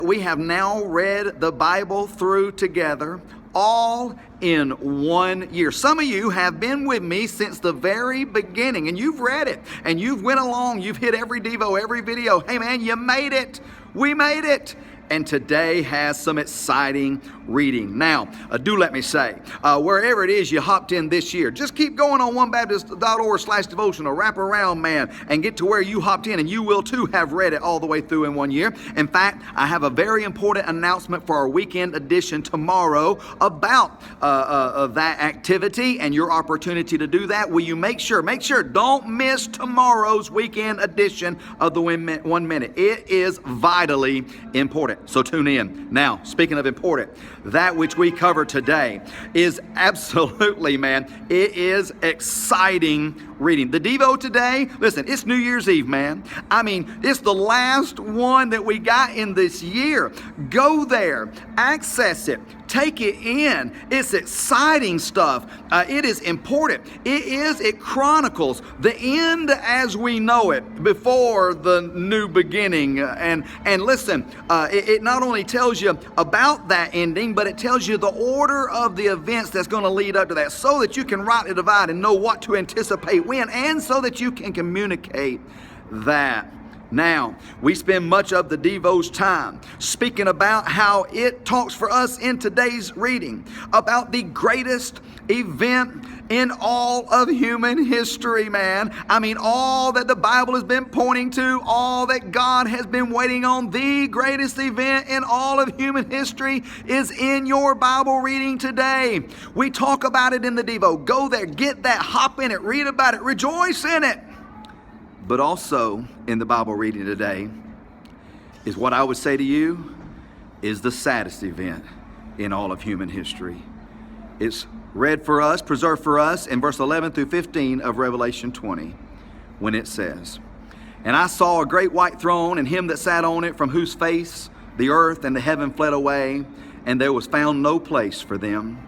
We have now read the Bible through together, all in 1 year. Some of you have been with me since the very beginning, and you've read it, and you've went along, you've hit every Devo, every video. Hey man, you made it. We made it. And today has some exciting reading. Now, do let me say, wherever it is you hopped in this year, just keep going on onebaptist.org/devotional, wrap around, man, and get to where you hopped in, and you will too have read it all the way through in 1 year. In fact, I have a very important announcement for our weekend edition tomorrow about that activity and your opportunity to do that. Will you make sure, don't miss tomorrow's weekend edition of the 1 Minute. It is vitally important. So tune in. Now, speaking of important, that which we cover today is absolutely, man, it is exciting reading. The Devo today, listen, it's New Year's Eve, man. I mean, it's the last one that we got in this year. Go there, access it, take it in. It's exciting stuff. It is important. It chronicles the end as we know it before the new beginning. And listen, it not only tells you about that ending, but it tells you the order of the events that's going to lead up to that, so that you can rightly divide and know what to anticipate when, and so that you can communicate that. Now, we spend much of the Devo's time speaking about how it talks for us in today's reading about the greatest event in all of human history, man. I mean, all that the Bible has been pointing to, all that God has been waiting on, the greatest event in all of human history is in your Bible reading today. We talk about it in the Devo. Go there, get that, hop in it, read about it, rejoice in it. But also in the Bible reading today is what I would say to you is the saddest event in all of human history. It's read for us, preserved for us in verse 11 through 15 of Revelation 20, when it says, "And I saw a great white throne, and him that sat on it, from whose face the earth and the heaven fled away, and there was found no place for them.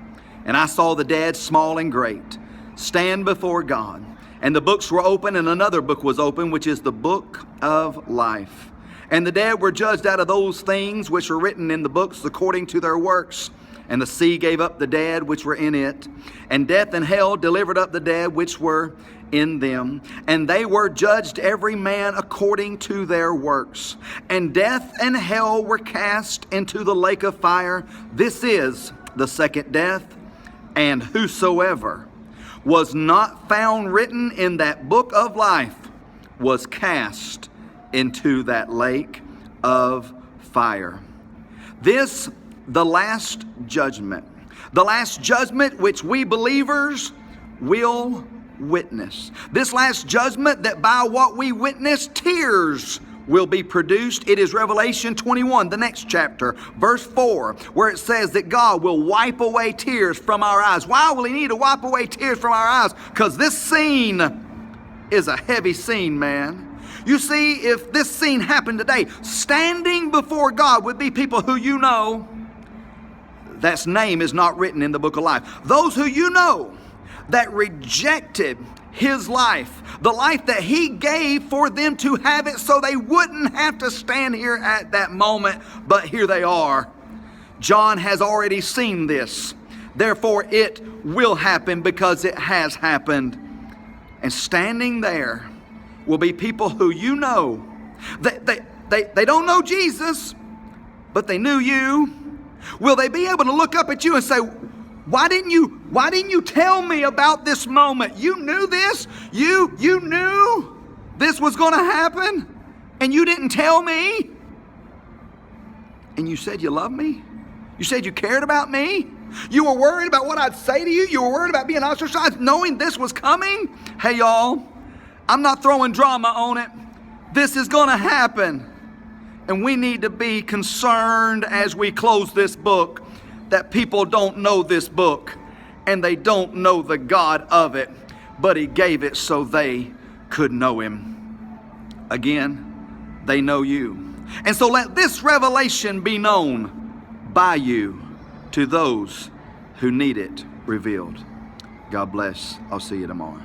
And I saw the dead, small and great, stand before God. And the books were open, and another book was open, which is the book of life. And the dead were judged out of those things which were written in the books according to their works. And the sea gave up the dead which were in it. And death and hell delivered up the dead which were in them. And they were judged every man according to their works. And death and hell were cast into the lake of fire. This is the second death. And whosoever was not found written in that book of life was cast into that lake of fire." This, the last judgment which we believers will witness. This last judgment that by what we witness, tears will be produced. It is Revelation 21, the next chapter, verse 4, where it says that God will wipe away tears from our eyes. Why will He need to wipe away tears from our eyes? Because this scene is a heavy scene, man. You see, if this scene happened today, standing before God would be people who you know, that's name is not written in the book of life. Those who you know that rejected His life, the life that He gave for them to have it so they wouldn't have to stand here at that moment, but here they are. John has already seen this. Therefore, it will happen because it has happened. And standing there will be people who you know. They don't know Jesus, but they knew you. Will they be able to look up at you and say, Why didn't you tell me about this moment? You knew this? You knew this was going to happen, and you didn't tell me? And you said you loved me? You said you cared about me? You were worried about what I'd say to you? You were worried about being ostracized knowing this was coming? Hey y'all, I'm not throwing drama on it. This is going to happen. And we need to be concerned as we close this book that people don't know this book and they don't know the God of it, but He gave it so they could know Him. Again, they know you. And so let this revelation be known by you to those who need it revealed. God bless. I'll see you tomorrow.